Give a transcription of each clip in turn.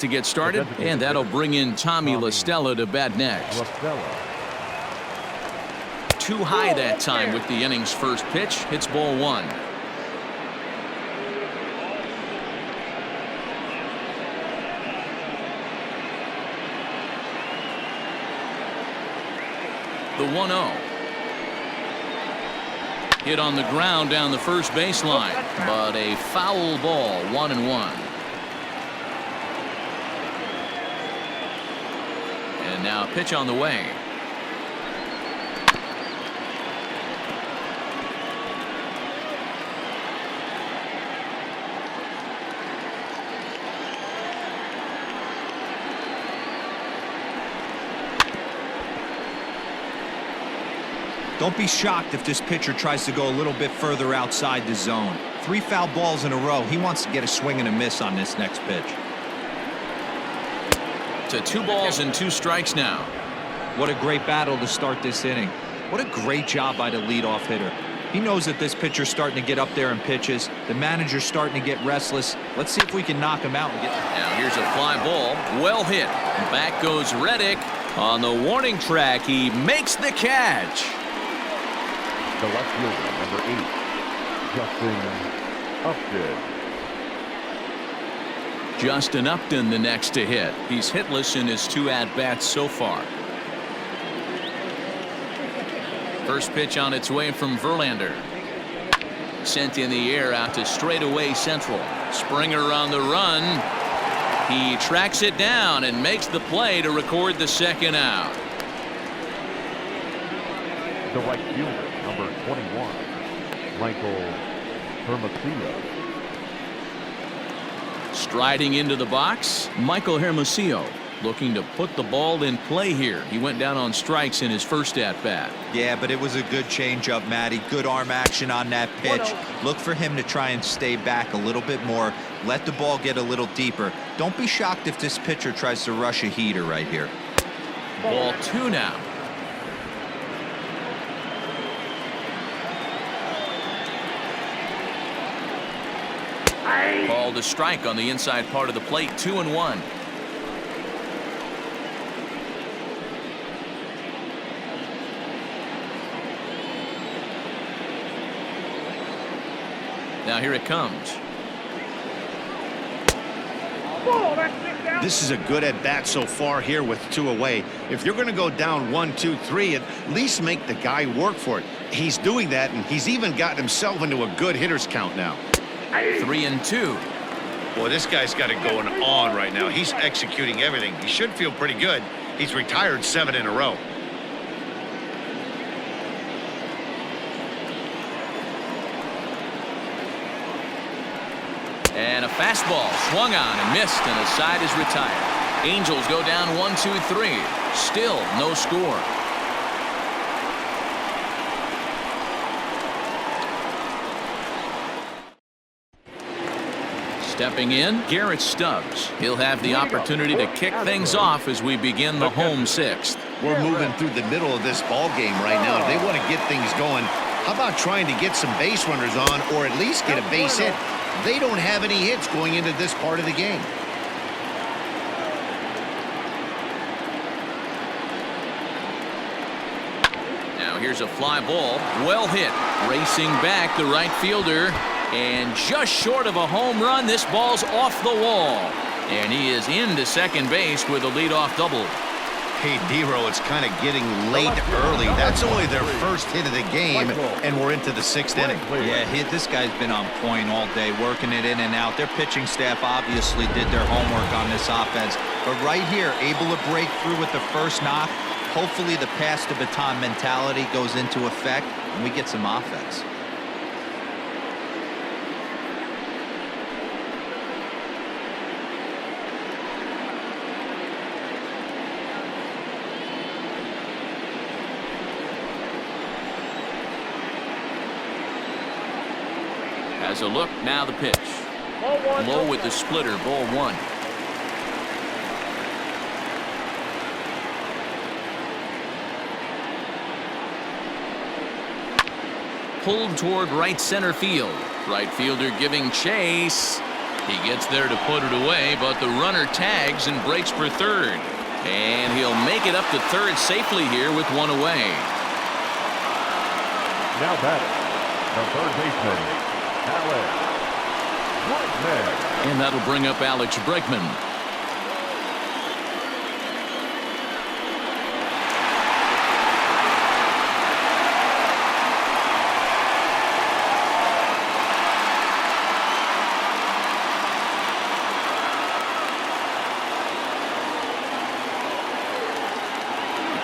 to get started, and that'll bring in Tommy LaStella to bat next. Too high that time with the inning's first pitch. Hits ball one. The 1-0. Hit on the ground down the first baseline, but a foul ball. 1-1. And now a pitch on the way. Don't be shocked if this pitcher tries to go a little bit further outside the zone. 3 foul balls in a row. He wants to get a swing and a miss on this next pitch. To 2 balls and 2 strikes now. What a great battle to start this inning. What a great job by the leadoff hitter. He knows that this pitcher's starting to get up there in pitches. The manager's starting to get restless. Let's see if we can knock him out. Now here's a fly ball. Well hit. Back goes Reddick. On the warning track, he makes the catch. The left fielder, number 8, Justin Upton. Justin Upton the next to hit. He's hitless in his 2 at-bats so far. First pitch on its way from Verlander. Sent in the air out to straightaway central. Springer on the run. He tracks it down and makes the play to record the second out. The right fielder, number 21, Michael Hermosillo. Striding into the box, Michael Hermosillo looking to put the ball in play here. He went down on strikes in his first at-bat. Yeah, but it was a good changeup, Matty. Good arm action on that pitch. Look for him to try and stay back a little bit more. Let the ball get a little deeper. Don't be shocked if this pitcher tries to rush a heater right here. Ball 2 now. Ball to strike on the inside part of the plate. 2-1. Now here it comes. This is a good at bat so far here with 2 away. If you're going to go down 1, 2, 3, at least make the guy work for it. He's doing that, and he's even gotten himself into a good hitter's count now. 3-2. Boy, this guy's got it going on right now. He's executing everything. He should feel pretty good. He's retired 7 in a row. And a fastball swung on and missed, and the side is retired. Angels go down 1-2-3. Still no score. Stepping in, Garrett Stubbs. He'll have the opportunity to kick things off as we begin the home 6th. We're moving through the middle of this ball game right now. If they want to get things going, how about trying to get some base runners on, or at least get a base hit? They don't have any hits going into this part of the game. Now here's a fly ball. Well hit. Racing back the right fielder. And just short of a home run, this ball's off the wall. And he is into second base with a leadoff double. Hey, D-Row, it's kind of getting late early. That's only their first hit of the game, and we're into the 6th inning. Yeah, this guy's been on point all day, working it in and out. Their pitching staff obviously did their homework on this offense. But right here, able to break through with the first knock. Hopefully the pass to baton mentality goes into effect, and we get some offense. As a look, now the pitch. Low with the splitter, ball 1. Pulled toward right center field. Right fielder giving chase. He gets there to put it away, but the runner tags and breaks for third. And he'll make it up to third safely here with one away. Now batting, the third baseman, Alex Bregman. And that'll bring up Alex Bregman.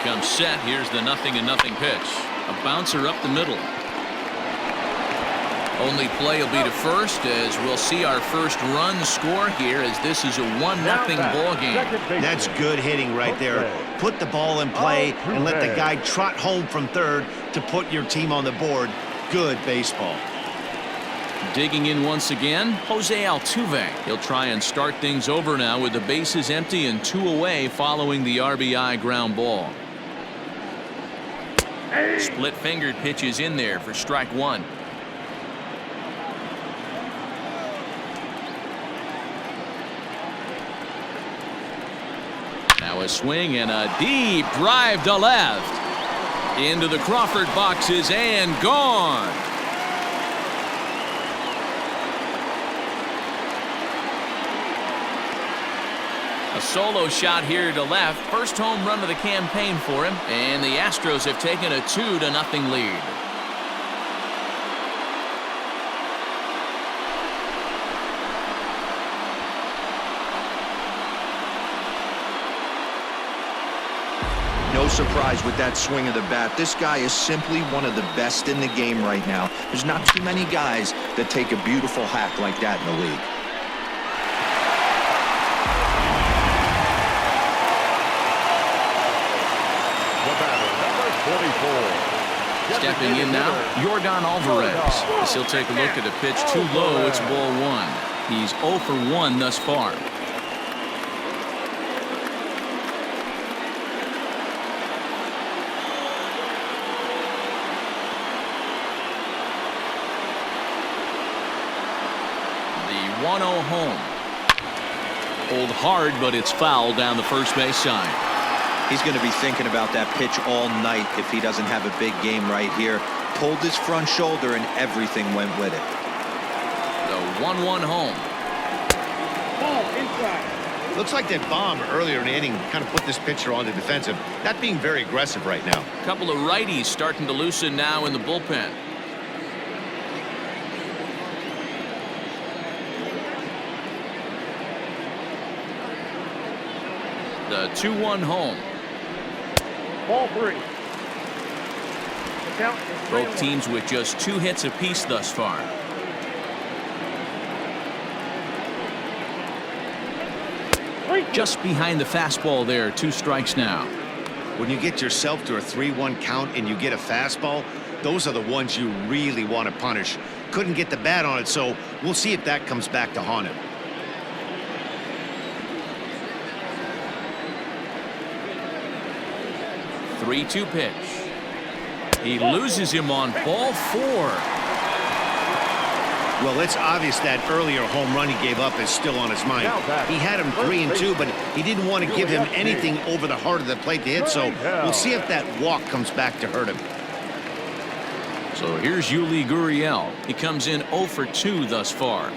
Comes set. Here's the 0-0 pitch. A bouncer up the middle. Only play will be to first, as we'll see our first run score here, as this is a 1-0 ball game. That's good hitting right there. Put the ball in play and let the guy trot home from third to put your team on the board. Good baseball. Digging in once again, Jose Altuve. He'll try and start things over now with the bases empty and 2 away following the RBI ground ball. Split-fingered pitches in there for strike one. Now a swing and a deep drive to left. Into the Crawford boxes and gone. A solo shot here to left. First home run of the campaign for him. And the Astros have taken a 2-0 lead. No surprise with that swing of the bat. This guy is simply one of the best in the game right now. There's not too many guys that take a beautiful hack like that in the league. Stepping in now, Yordan Alvarez. As he'll take a look at a pitch too low, it's ball one. He's 0 for 1 thus far. The 1-0 home. Pulled hard, but it's foul down the first base side. He's going to be thinking about that pitch all night if he doesn't have a big game right here. Pulled his front shoulder and everything went with it. The 1-1 home. Ball inside. Looks like that bomb earlier in the inning kind of put this pitcher on the defensive. Not being very aggressive right now. A couple of righties starting to loosen now in the bullpen. The 2-1 home. Ball 3. Both teams with just 2 hits apiece thus far. Just behind the fastball there. 2 strikes now. When you get yourself to a 3-1 count and you get a fastball, those are the ones you really want to punish. Couldn't get the bat on it, so we'll see if that comes back to haunt him. 3-2 pitch. He loses him on ball 4. Well, it's obvious that earlier home run he gave up is still on his mind. He had him 3-2, but he didn't want to give him anything over the heart of the plate to hit, so we'll see if that walk comes back to hurt him. So here's Yuli Gurriel. He comes in 0 for 2 thus far.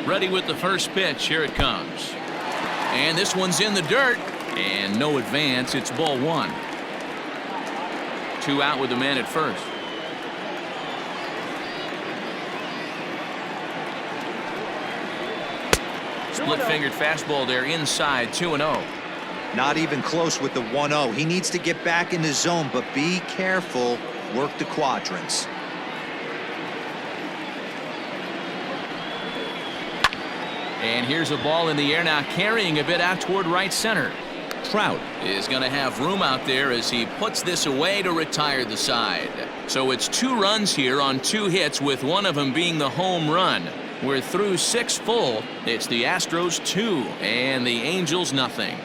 Ready with the first pitch. Here it comes. And this one's in the dirt. And no advance. It's ball 1. 2 out with the man at first. Split-fingered fastball there inside. 2-0. Not even close with the 1-0. He needs to get back in the zone, but be careful. Work the quadrants. And here's a ball in the air now, carrying a bit out toward right center. Trout is going to have room out there as he puts this away to retire the side. So it's 2 runs here on 2 hits, with one of them being the home run. We're through 6 full. It's the Astros 2 and the Angels nothing.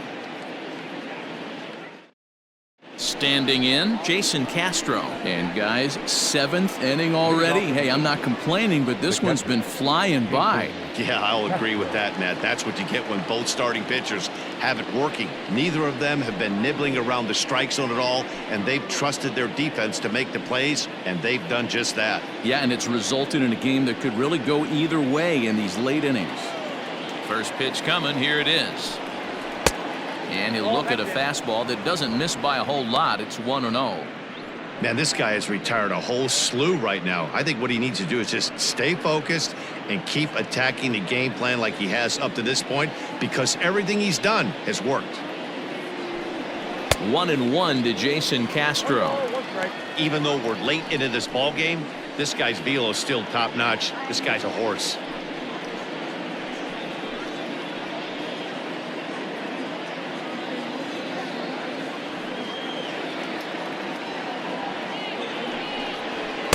Standing in, Jason Castro. And guys, 7th inning already. Hey, I'm not complaining, but this one's been flying by. Yeah, I'll agree with that, Matt. That's what you get when both starting pitchers have it working. Neither of them have been nibbling around the strike zone at all, and they've trusted their defense to make the plays, and they've done just that. Yeah, and it's resulted in a game that could really go either way in these late innings. First pitch coming, here it is. And he'll look at a fastball that doesn't miss by a whole lot. It's 1-0. Man, this guy has retired a whole slew right now. I think what he needs to do is just stay focused and keep attacking the game plan like he has up to this point, because everything he's done has worked. 1-1 to Jason Castro. Even though we're late into this ball game, this guy's velo is still top notch. This guy's a horse.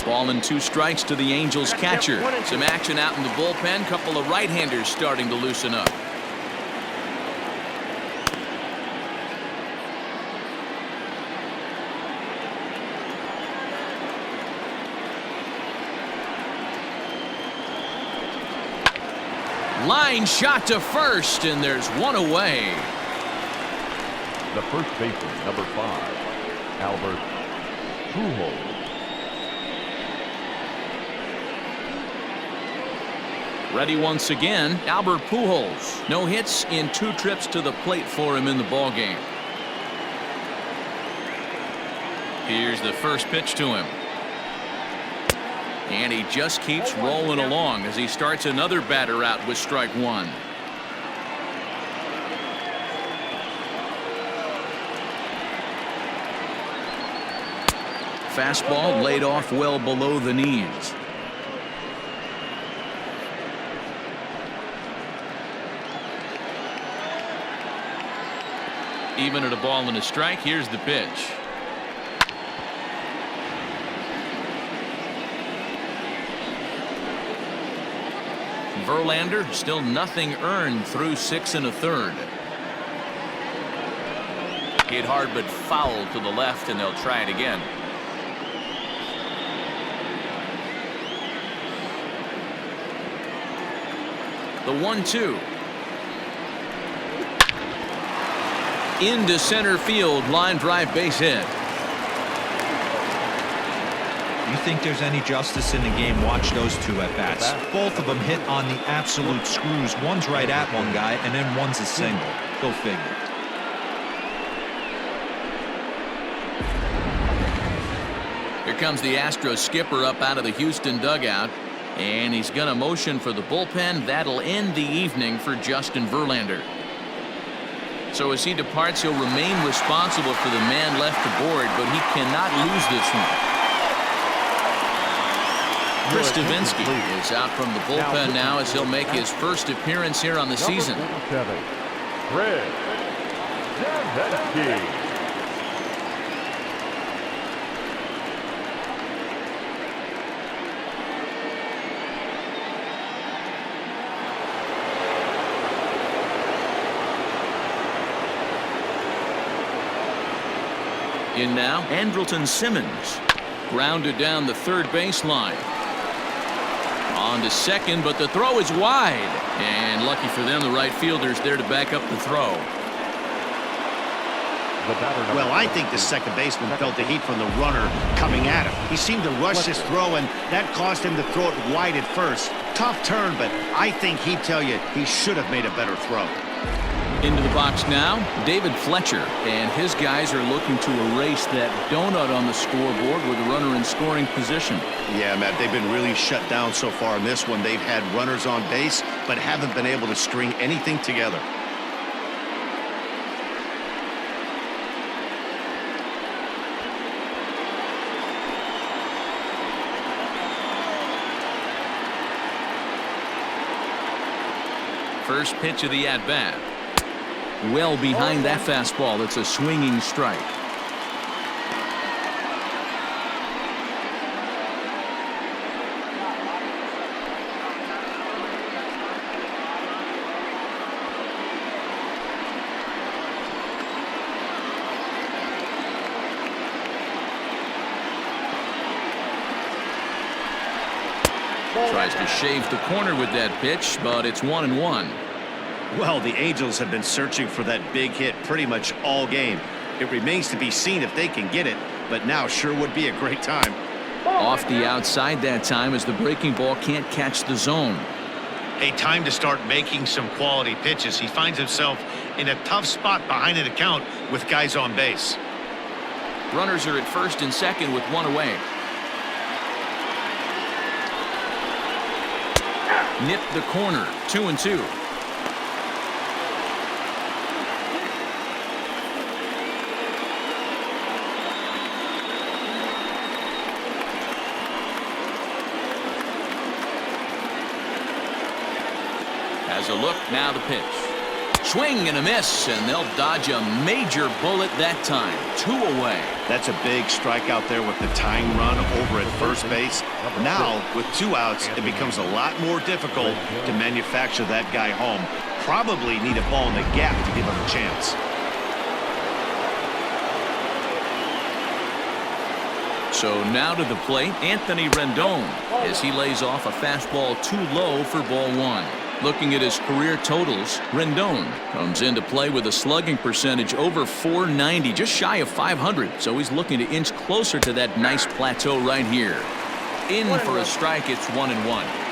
Ball and 2 strikes to the Angels catcher. Some action out in the bullpen. Couple of right-handers starting to loosen up. Line shot to first, and there's one away. The first baseman, number 5, Albert Pujols. Ready once again, Albert Pujols. No hits in 2 trips to the plate for him in the ballgame. Here's the first pitch to him. And he just keeps rolling along as he starts another batter out with strike 1. Fastball laid off well below the knees. Even at a ball and a strike, here's the pitch. Verlander still nothing earned through 6 1/3. Hit hard but foul to the left, and they'll try it again. The 1-2. Into center field, line drive, base hit. You think there's any justice in the game? Watch those 2 at bats. Both of them hit on the absolute screws. One's right at one guy, and then one's a single. Go figure. Here comes the Astros skipper up out of the Houston dugout, and he's going to motion for the bullpen. That'll end the evening for Justin Verlander. So as he departs, he'll remain responsible for the man left aboard, but he cannot lose this one. Chris Davinsky is out from the bullpen now as he'll make his first appearance here on the season. Chris Davinsky. In now, Andrelton Simmons. Grounded down the third baseline. On to second, but the throw is wide. And lucky for them, the right fielder's there to back up the throw. Well, I think the second baseman felt the heat from the runner coming at him. He seemed to rush his throw, and that caused him to throw it wide at first. Tough turn, but I think he'd tell you he should have made a better throw. Into the box now, David Fletcher, and his guys are looking to erase that donut on the scoreboard with a runner in scoring position. Yeah, Matt, they've been really shut down so far in this one. They've had runners on base, but haven't been able to string anything together. First pitch of the at-bat. Well behind that fastball. It's a swinging strike. Tries to shave the corner with that pitch, but it's 1-1. Well, the Angels have been searching for that big hit pretty much all game. It remains to be seen if they can get it, but now sure would be a great time. Off the outside that time as the breaking ball can't catch the zone. A time to start making some quality pitches. He finds himself in a tough spot behind an account with guys on base. Runners are at first and second with one away. Nipped the corner, 2-2. Has a look, now the pitch. Swing and a miss, and they'll dodge a major bullet that time. 2 away. That's a big strikeout there with the tying run over at first base. Now, with 2 outs, it becomes a lot more difficult to manufacture that guy home. Probably need a ball in the gap to give him a chance. So now to the plate, Anthony Rendon, as he lays off a fastball too low for ball 1. Looking at his career totals, Rendon comes into play with a slugging percentage over .490, just shy of .500. So he's looking to inch closer to that nice plateau right here. In for a strike, it's 1-1.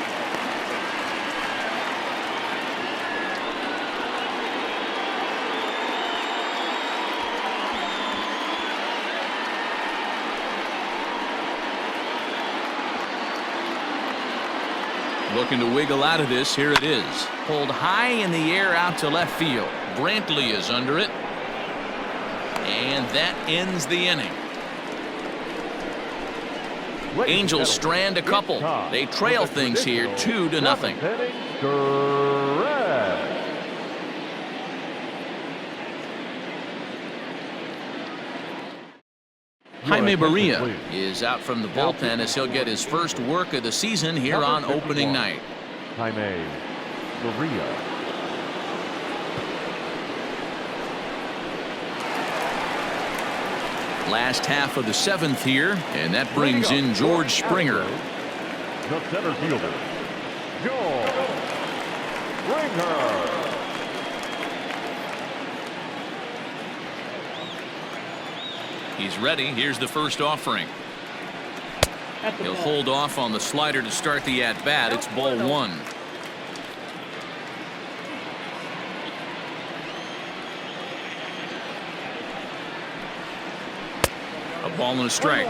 Looking to wiggle out of this. Here it is. Pulled high in the air out to left field. Brantley is under it. And that ends the inning. Angels strand a couple. They trail things here 2-0. Jaime Barria is out from the bullpen as he'll get his first work of the season here on opening night. Jaime Barria. Last half of the 7th here, and that brings in George Springer. The center fielder, George Springer. He's ready. Here's the first offering. He'll hold off on the slider to start the at-bat. It's ball 1. A ball and a strike.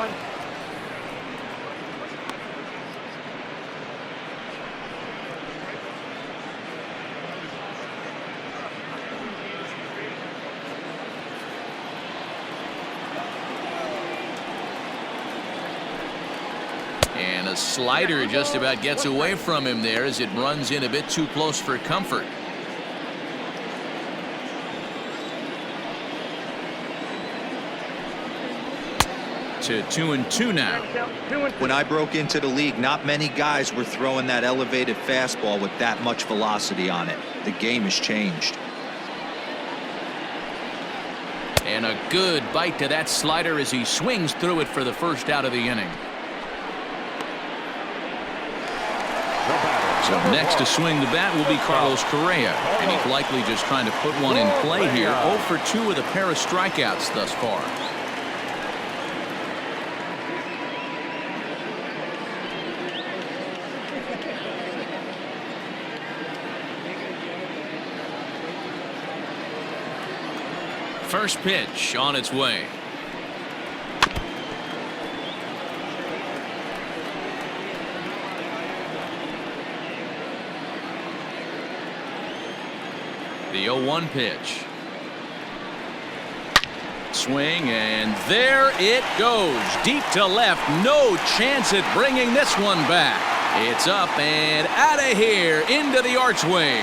And a slider just about gets away from him there as it runs in a bit too close for comfort. To 2-2 now. When I broke into the league, not many guys were throwing that elevated fastball with that much velocity on it. The game has changed. And a good bite to that slider as he swings through it for the first out of the inning. So next to swing the bat will be Carlos Correa, and he's likely just trying to put one in play here. 0 for 2 with a pair of strikeouts thus far. First pitch on its way. The 0-1 pitch. Swing, and there it goes. Deep to left. No chance at bringing this one back. It's up and out of here into the archways.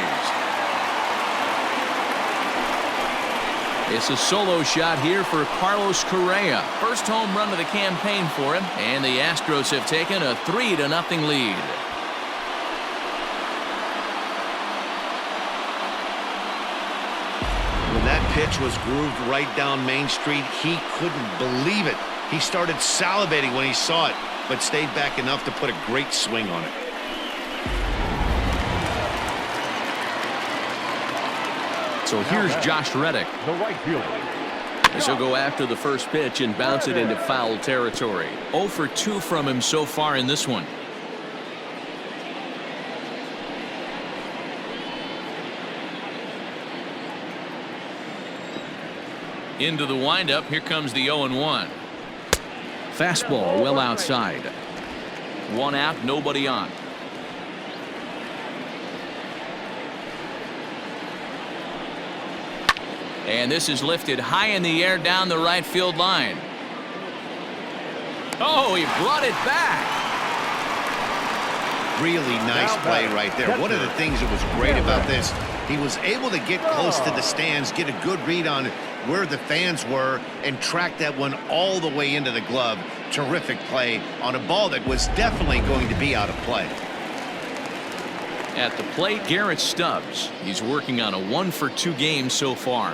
It's a solo shot here for Carlos Correa. First home run of the campaign for him, and the Astros have taken a 3-0 lead. When that pitch was grooved right down Main Street, he couldn't believe it. He started salivating when he saw it, but stayed back enough to put a great swing on it. So here's Josh Reddick. The right fielder. As he'll go after the first pitch and bounce it into foul territory. 0 for 2 from him so far in this one. Into the windup. Here comes the 0-1. Fastball well outside. 1 out, nobody on. And this is lifted high in the air down the right field line. Oh, he brought it back. Really nice play right there. One of the things that was great about this, he was able to get close to the stands, get a good read on where the fans were, and track that one all the way into the glove. Terrific play on a ball that was definitely going to be out of play. At the plate, Garrett Stubbs. He's working on a 1 for 2 game so far.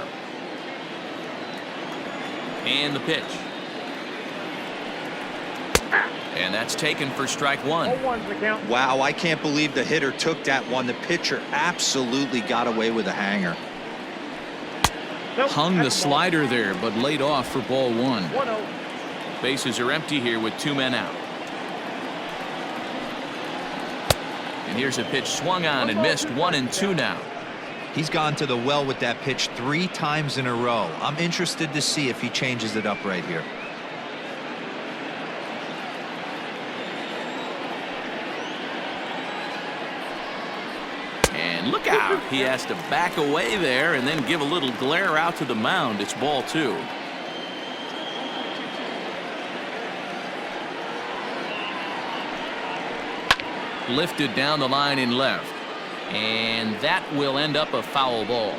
And the pitch. And that's taken for strike 1. 0-1's the count. Wow, I can't believe the hitter took that one. The pitcher absolutely got away with a hanger. Nope, Hung the that's ball. slider there, but laid off for ball 1. 1-0. Bases are empty here with 2 men out. And here's a pitch swung on and missed. 1-2 now. He's gone to the well with that pitch 3 times in a row. I'm interested to see if he changes it up right here. And look out. He has to back away there and then give a little glare out to the mound. It's ball 2. Lifted down the line in left. And that will end up a foul ball.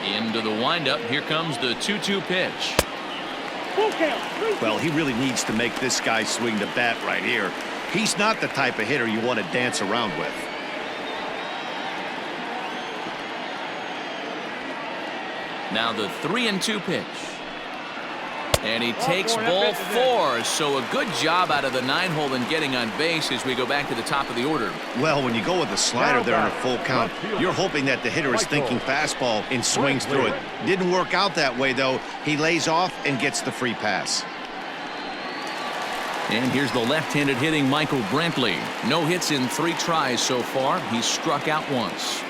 Into the windup. Here comes the 2-2 pitch. Full count. 3-2. Well, he really needs to make this guy swing the bat right here. He's not the type of hitter you want to dance around with. Now the 3-2 pitch. And he takes ball 4. So a good job out of the 9-hole in getting on base as we go back to the top of the order. Well, when you go with the slider there in a full count, you're hoping that the hitter is thinking fastball and swings through it. Didn't work out that way, though. He lays off and gets the free pass. And here's the left-handed hitting Michael Brantley. No hits in 3 tries so far. He's struck out once.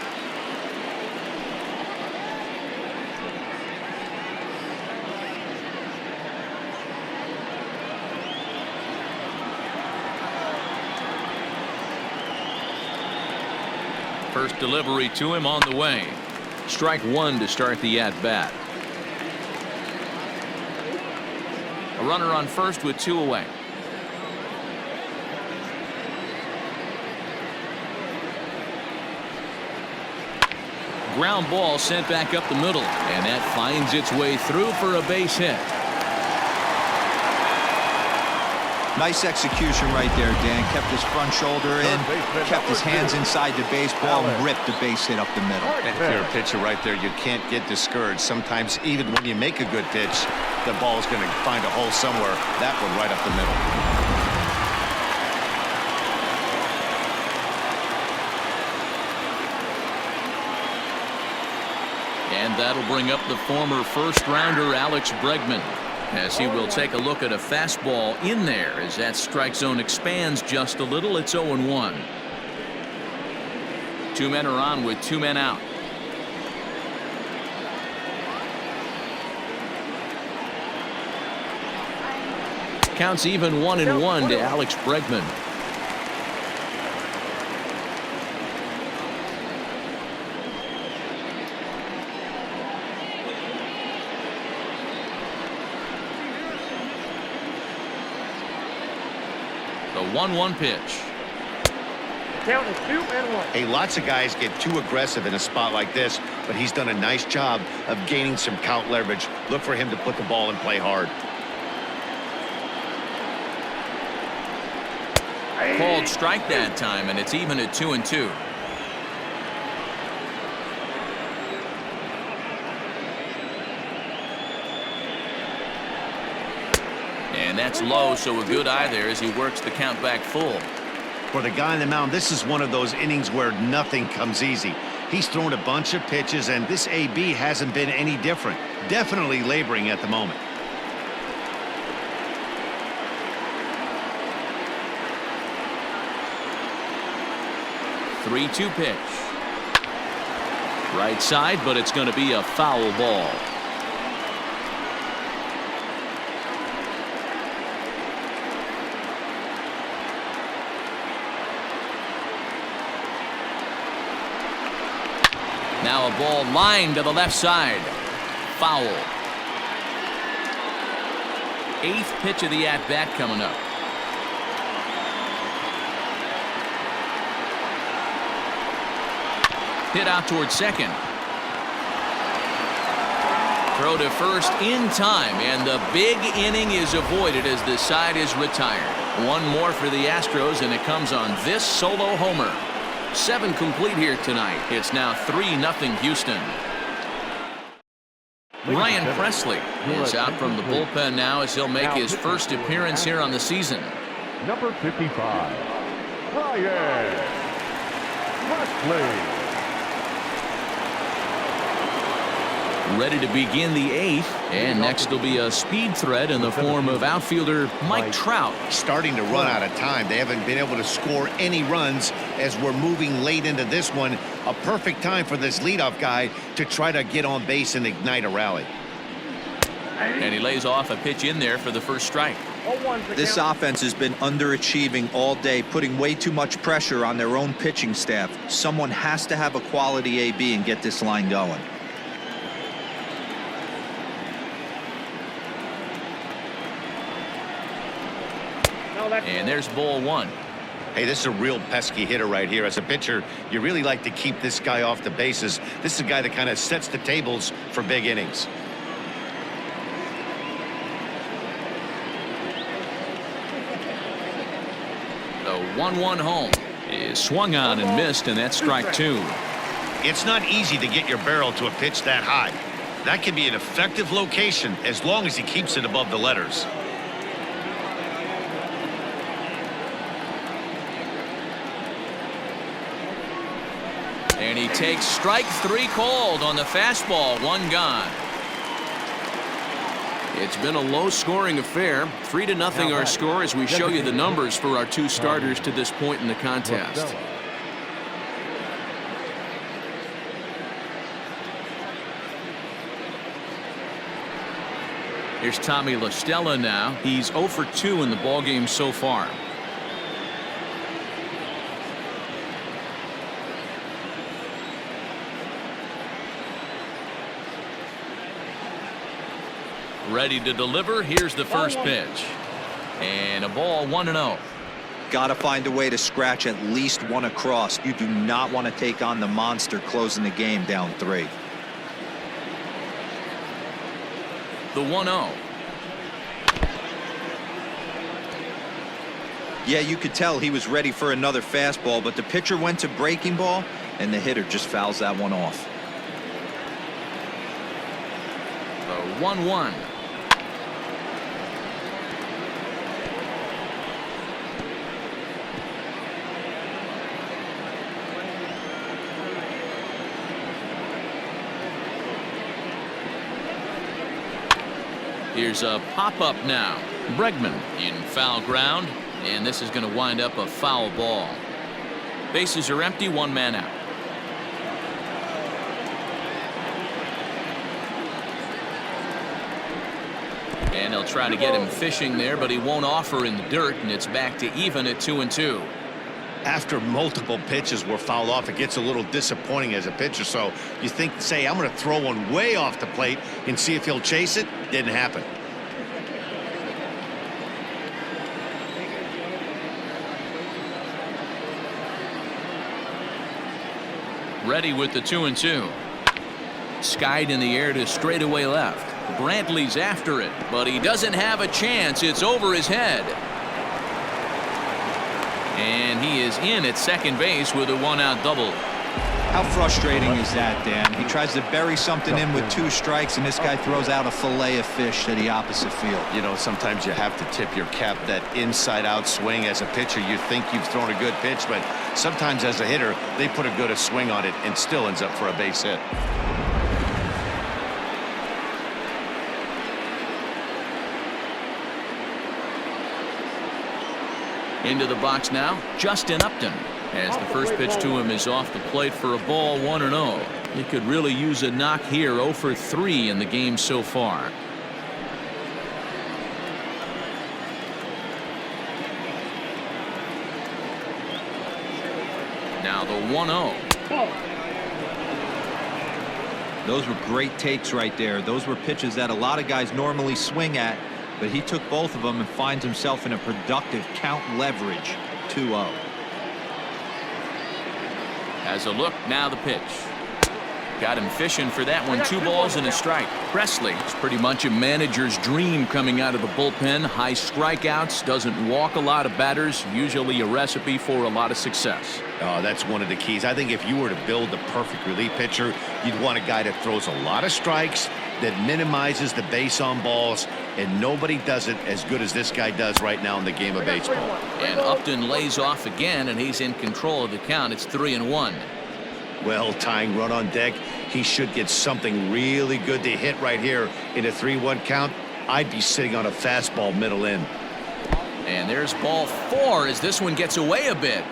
First delivery to him on the way. Strike 1 to start the at-bat. A runner on first with 2 away. Ground ball sent back up the middle, and that finds its way through for a base hit. Nice execution right there, Dan. Kept his front shoulder in, kept his hands inside the baseball, and ripped the base hit up the middle. And if you're a pitcher right there, you can't get discouraged. Sometimes even when you make a good pitch, the ball's going to find a hole somewhere. That one right up the middle. And that'll bring up the former first-rounder Alex Bregman, as he will take a look at a fastball in there as that strike zone expands just a little. It's 0-1. 2 men are on with 2 men out. Counts even 1-1 to Alex Bregman. The 1-1 pitch. Count is 2-1. Hey, lots of guys get too aggressive in a spot like this, but he's done a nice job of gaining some count leverage. Look for him to put the ball and play hard. Called strike that time, and it's even at 2-2. And that's low, so a good eye there as he works the count back full. For the guy on the mound, this is one of those innings where nothing comes easy. He's thrown a bunch of pitches, and this AB hasn't been any different. Definitely laboring at the moment. 3-2 pitch. Right side, but it's going to be a foul ball. Now a ball lined to the left side. Foul. 8th pitch of the at-bat coming up. Hit out towards second. Throw to first in time, and the big inning is avoided as the side is retired. One more for the Astros, and it comes on this solo homer. 7 complete here tonight. It's now 3-0 Houston. Ryan Presley is out from the bullpen now as he'll make his first appearance here on the season. Number 55, Ryan Presley. Ready to begin the 8th, and next will be a speed threat in the form of outfielder Mike Trout. Starting to run out of time. They haven't been able to score any runs as we're moving late into this one. A perfect time for this leadoff guy to try to get on base and ignite a rally. And he lays off a pitch in there for the first strike. This offense has been underachieving all day, putting way too much pressure on their own pitching staff. Someone has to have a quality AB and get this line going. And there's ball 1. Hey, this is a real pesky hitter right here. As a pitcher, you really like to keep this guy off the bases. This is a guy that kind of sets the tables for big innings. The 1-1 home is swung on and missed, and that's strike 2. It's not easy to get your barrel to a pitch that high. That can be an effective location as long as he keeps it above the letters. And he takes strike 3 called on the fastball. 1 gone. It's been a low-scoring affair. 3-0 our score as we show you the numbers for our 2 starters to this point in the contest. Here's Tommy La Stella now. He's 0 for 2 in the ballgame so far. Ready to deliver. Here's the first pitch. And a ball 1-0. Got to find a way to scratch at least 1 across. You do not want to take on the monster closing the game down 3. The 1-0. Yeah, you could tell he was ready for another fastball, but the pitcher went to breaking ball, and the hitter just fouls that one off. The 1-1. Here's a pop-up now. Bregman in foul ground, and this is going to wind up a foul ball. Bases are empty, 1 man out. And they'll try to get him fishing there, but he won't offer in the dirt, and it's back to even at 2-2. After multiple pitches were fouled off, it gets a little disappointing as a pitcher. So you think, say, I'm going to throw one way off the plate and see if he'll chase it. Didn't happen. Ready with the 2-2. Skied in the air to straightaway left. Brantley's after it, but he doesn't have a chance. It's over his head. And he is in at second base with a 1-out double. How frustrating is that, Dan? He tries to bury something in with 2 strikes, and this guy throws out a fillet of fish to the opposite field. You know, sometimes you have to tip your cap. That inside-out swing as a pitcher, you think you've thrown a good pitch, but sometimes as a hitter, they put a good swing on it and still ends up for a base hit. Into the box now, Justin Upton, as the first pitch to him is off the plate for a ball, 1-0. He could really use a knock here. 0 for 3 in the game so far. Now the 1-0. Those were great takes right there. Those were pitches that a lot of guys normally swing at, but he took both of them and finds himself in a productive count leverage. 2-0. As a look, now the pitch. Got him fishing for that one. 2 balls and a strike. Presley is pretty much a manager's dream coming out of the bullpen. High strikeouts, doesn't walk a lot of batters, usually a recipe for a lot of success. Oh, that's one of the keys. I think if you were to build the perfect relief pitcher, you'd want a guy that throws a lot of strikes, that minimizes the base on balls, and nobody does it as good as this guy does right now in the game of baseball. And Upton lays off again, and he's in control of the count. It's 3-1. Well, tying run on deck, he should get something really good to hit right here in a 3-1 count. I'd be sitting on a fastball middle in. And there's ball 4 as this one gets away a bit.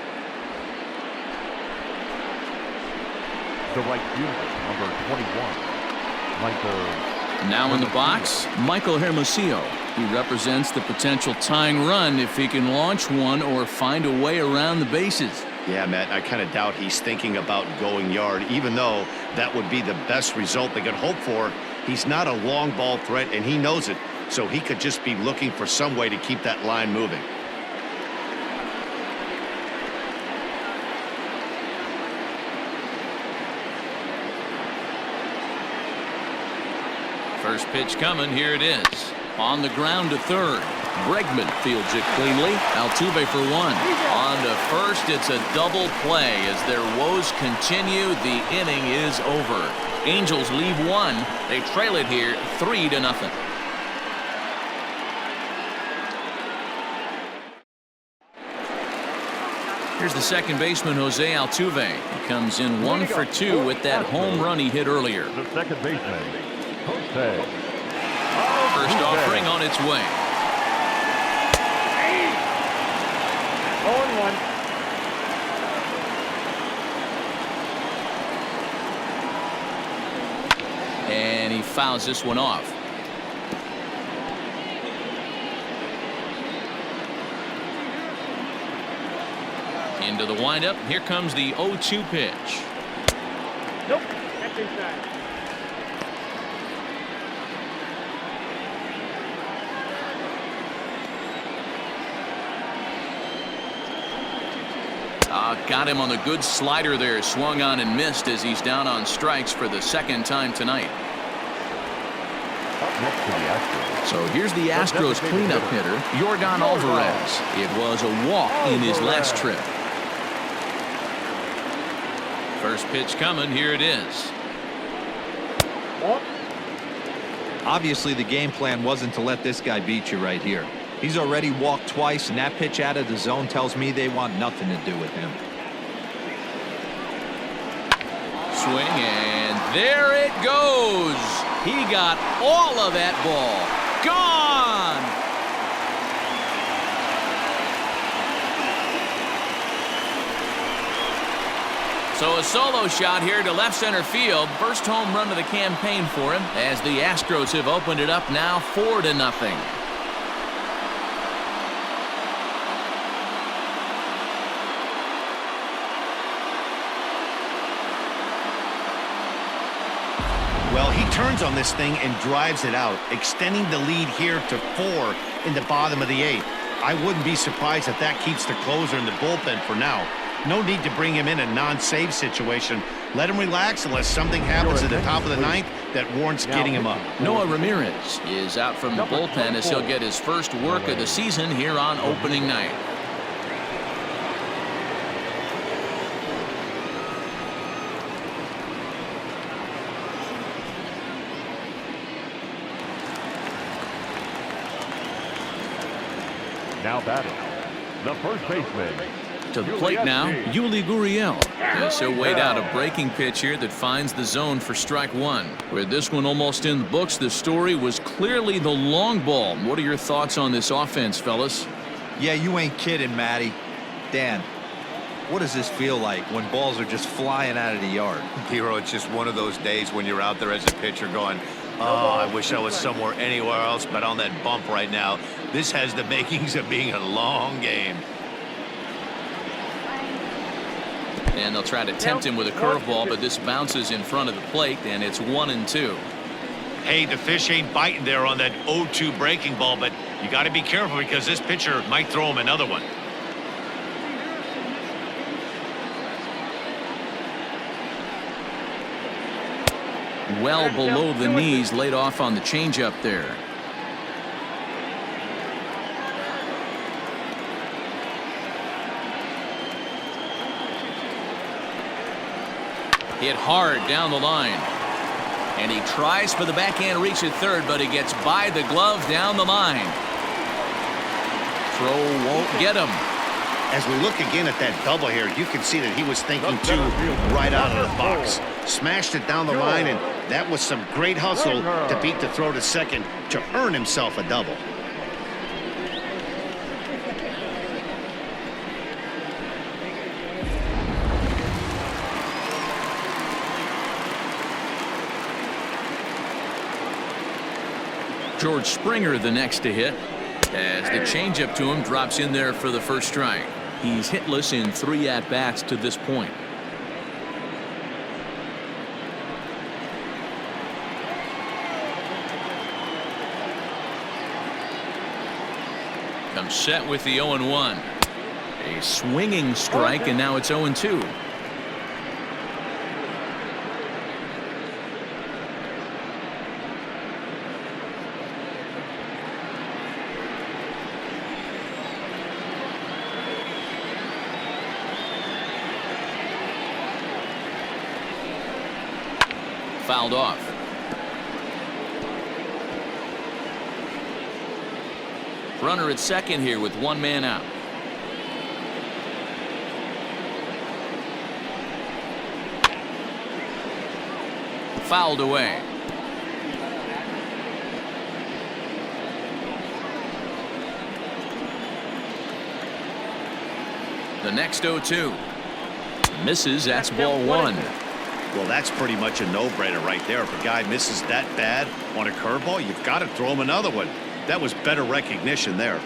The right fielder, number 21, Michael. Now in the box, Michael Hermosillo. He represents the potential tying run if he can launch one or find a way around the bases. Yeah, Matt, I kind of doubt he's thinking about going yard, even though that would be the best result they could hope for. He's not a long ball threat, and he knows it, so he could just be looking for some way to keep that line moving. First pitch coming. Here it is. On the ground to third. Bregman fields it cleanly. Altuve for 1. On to first. It's a double play as their woes continue. The inning is over. Angels leave 1. They trail it here 3-0. Here's the second baseman, Jose Altuve. He comes in 1 for 2 with that home run he hit earlier. The second baseman, Jose. First offering on its way. 0-1. And he fouls this one off. Into the windup. Here comes the 0-2 pitch. Nope. That's inside. Got him on the good slider there. Swung on and missed as he's down on strikes for the second time tonight. Up next to the Astros. So here's the Astros cleanup hitter, Yordan Alvarez. It was a walk in his last trip. First pitch coming. Here it is. Obviously, the game plan wasn't to let this guy beat you right here. He's already walked twice, and that pitch out of the zone tells me they want nothing to do with him. Swing, and there it goes. He got all of that ball. Gone. So a solo shot here to left center field. First home run of the campaign for him as the Astros have opened it up now 4-0. Well, he turns on this thing and drives it out, extending the lead here to 4 in the bottom of the 8th. I wouldn't be surprised if that keeps the closer in the bullpen for now. No need to bring him in a non-save situation. Let him relax unless something happens at the top of the 9th that warrants getting him up. Noah Ramirez is out from the bullpen as he'll get his first work of the season here on opening night. Now batting, the first baseman. To the plate now, Yuli Gurriel. Yes, he'll wait out a breaking pitch here that finds the zone for strike one. With this one almost in the books, the story was clearly the long ball. What are your thoughts on this offense, fellas? Yeah, you ain't kidding, Matty. Dan, what does this feel like when balls are just flying out of the yard? Hero, it's just one of those days when you're out there as a pitcher going, oh, I wish I was somewhere anywhere else but on that bump right now. This has the makings of being a long game. And they'll try to tempt him with a curveball, but this bounces in front of the plate, and it's 1-2. Hey, the fish ain't biting there on that 0-2 breaking ball, but you got to be careful because this pitcher might throw him another one. Well below the knees, laid off on the changeup there. Hit hard down the line. And he tries for the backhand reach at third, but he gets by the glove down the line. Throw won't get him. As we look again at that double here, you can see that he was thinking too right out of the box. Smashed it down the line, and that was some great hustle to beat the throw to second to earn himself a double. George Springer the next to hit, as the changeup to him drops in there for the first strike. He's hitless in 3 at-bats to this point. Comes set with the 0-1. A swinging strike, and now it's 0-2. Fouled off. Runner at second here with 1 man out. Fouled away. The next 0-2. Misses. That's ball 1. Well, that's pretty much a no-brainer right there. If a guy misses that bad on a curveball, you've got to throw him another one. That was better recognition there.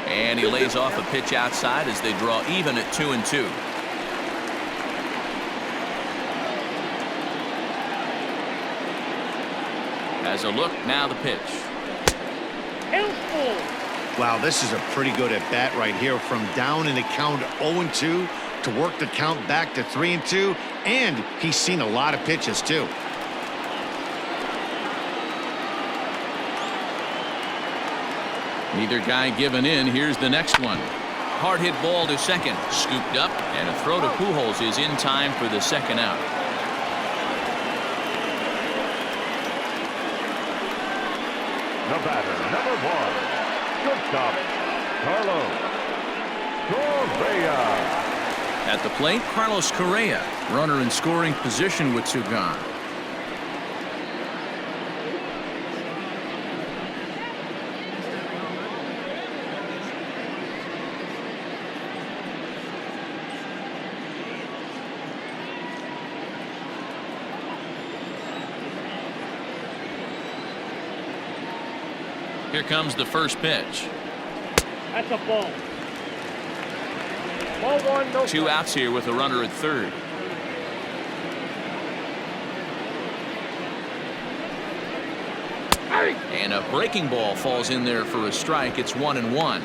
And he lays off a pitch outside as they draw even at 2-2. As a look, now the pitch. Wow, this is a pretty good at-bat right here from down in the count 0-2 to work the count back to 3-2, and he's seen a lot of pitches too. Neither guy giving in. Here's the next one. Hard hit ball to second. Scooped up, and a throw to Pujols is in time for the second out. The batter, number 1, shortstop, Carlos Correa. At the plate, Carlos Correa, runner in scoring position with 2 gone. Here comes the first pitch. That's a ball. Ball 1, no 2 outs here with a runner at third. And a breaking ball falls in there for a strike. It's 1-1.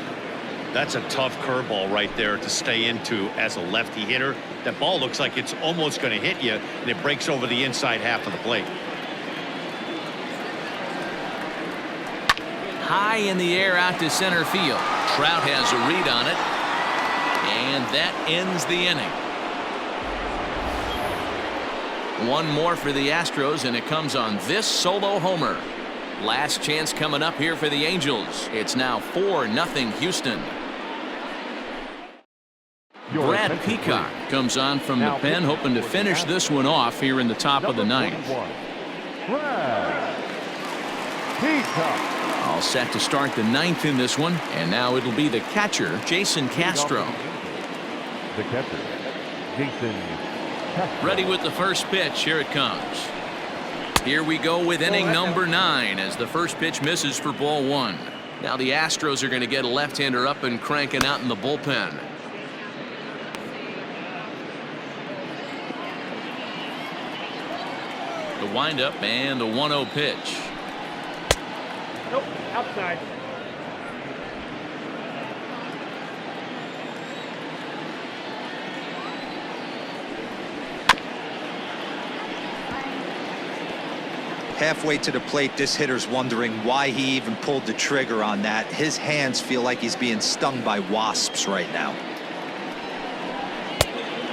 That's a tough curveball right there to stay into as a lefty hitter. That ball looks like it's almost going to hit you, and it breaks over the inside half of the plate. High in the air out to center field. Trout has a read on it. And that ends the inning. 1 more for the Astros, and it comes on this solo homer. Last chance coming up here for the Angels. It's now 4-0 Houston. Brad Peacock comes on from the pen, hoping to finish this one off here in the top of the ninth. Brad Peacock. All set to start the ninth in this one, and now it'll be the catcher, Jason Castro. The catcher, Jason Castro. Ready with the first pitch. Here it comes. Here we go with inning number 9 as the first pitch misses for ball 1. Now the Astros are going to get a left-hander up and cranking out in the bullpen. The windup and the 1-0 pitch. Nope, outside. Halfway to the plate, this hitter's wondering why he even pulled the trigger on that. His hands feel like he's being stung by wasps right now.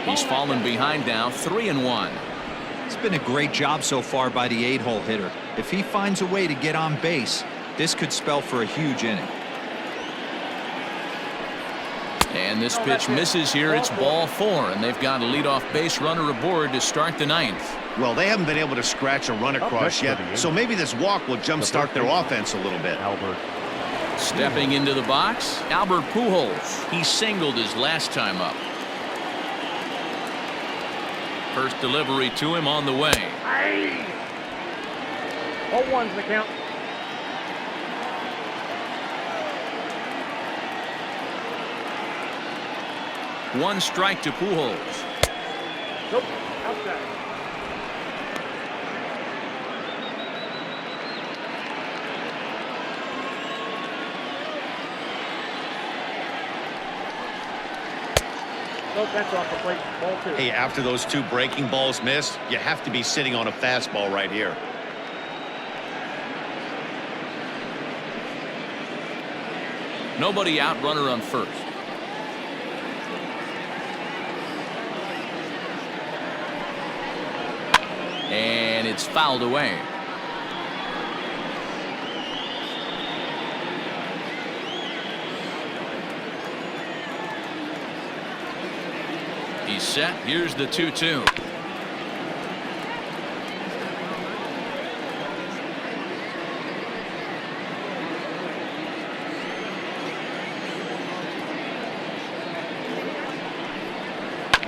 He's fallen behind now, 3-1. It's been a great job so far by the 8-hole hitter. If he finds a way to get on base, this could spell for a huge inning. And this pitch misses here. It's ball 4, and they've got a leadoff base runner aboard to start the ninth. Well, they haven't been able to scratch a run across yet, so maybe this walk will jumpstart their offense a little bit. Albert. Stepping into the box, Albert Pujols. He singled his last time up. First delivery to him on the way. 0-1's the count. One strike to Pujols. Nope, outside. Nope, that's off the plate. Ball 2. Hey, after those 2 breaking balls missed, you have to be sitting on a fastball right here. Nobody out, runner on first. And it's fouled away. He's set. Here's the 2-2.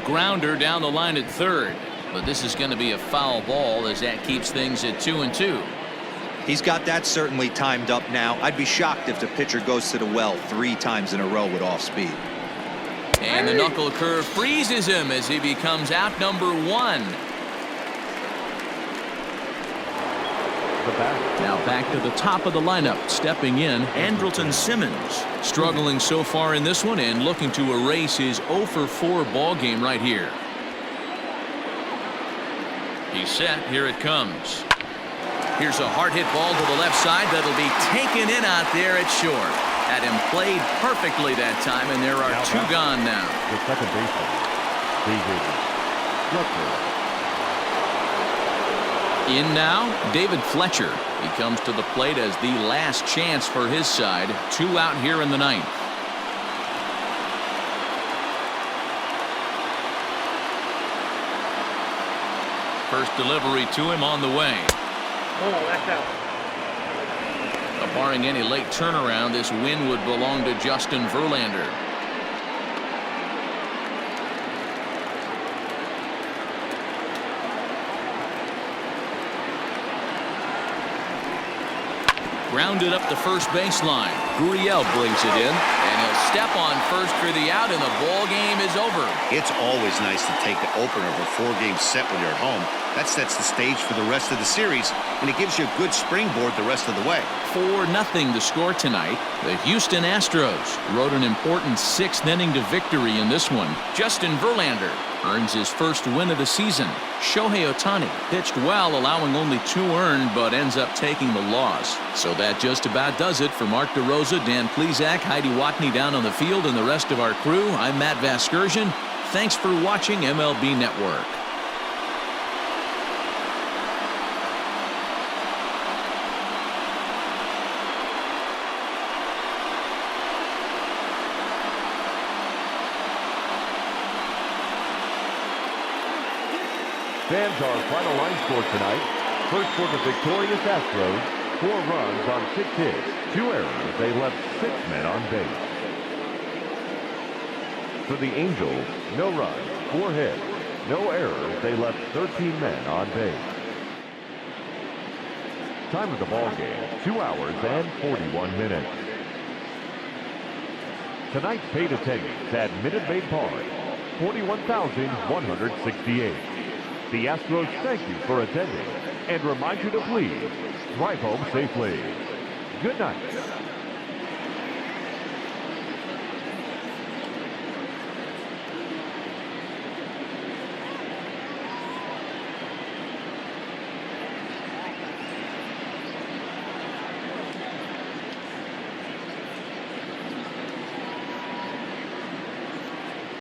Grounder down the line at third. But this is going to be a foul ball as that keeps things at 2-2. He's got that certainly timed up now. I'd be shocked if the pitcher goes to the well 3 times in a row with off speed. And the knuckle curve freezes him as he becomes out number 1. Now back to the top of the lineup. Stepping in, Andrelton Simmons. Struggling so far in this one and looking to erase his 0-for-4 ball game right here. He's set. Here it comes. Here's a hard hit ball to the left side that'll be taken in out there at short. Had him played perfectly that time, and there are 2 gone now. The second baseman, David Fletcher. In now, David Fletcher. He comes to the plate as the last chance for his side. 2 out here in the ninth. First delivery to him on the way. Oh, that's out. Barring any late turnaround, this win would belong to Justin Verlander. Grounded up the first baseline. Gurriel brings it in, and he'll step on first for the out, and the ball game is over. It's always nice to take the opener of a 4-game set when you're at home. That sets the stage for the rest of the series, and it gives you a good springboard the rest of the way. 4-0 the score tonight. The Houston Astros rode an important 6th inning to victory in this one. Justin Verlander earns his first win of the season. Shohei Ohtani pitched well, allowing only 2 earned, but ends up taking the loss. So that just about does it for Mark DeRosa, Dan Plesac, Heidi Watney down on the field, and the rest of our crew. I'm Matt Vasgersian. Thanks for watching MLB Network. Fans, our final line score tonight. First for the victorious Astros, 4 runs on 6 hits, 2 errors. They left 6 men on base. For the Angels, no runs, 4 hits, no errors. They left 13 men on base. Time of the ball game, 2 hours and 41 minutes. Tonight's paid attendance at Minute Maid Park, 41,168. The Astros thank you for attending and remind you to please drive home safely. Good night.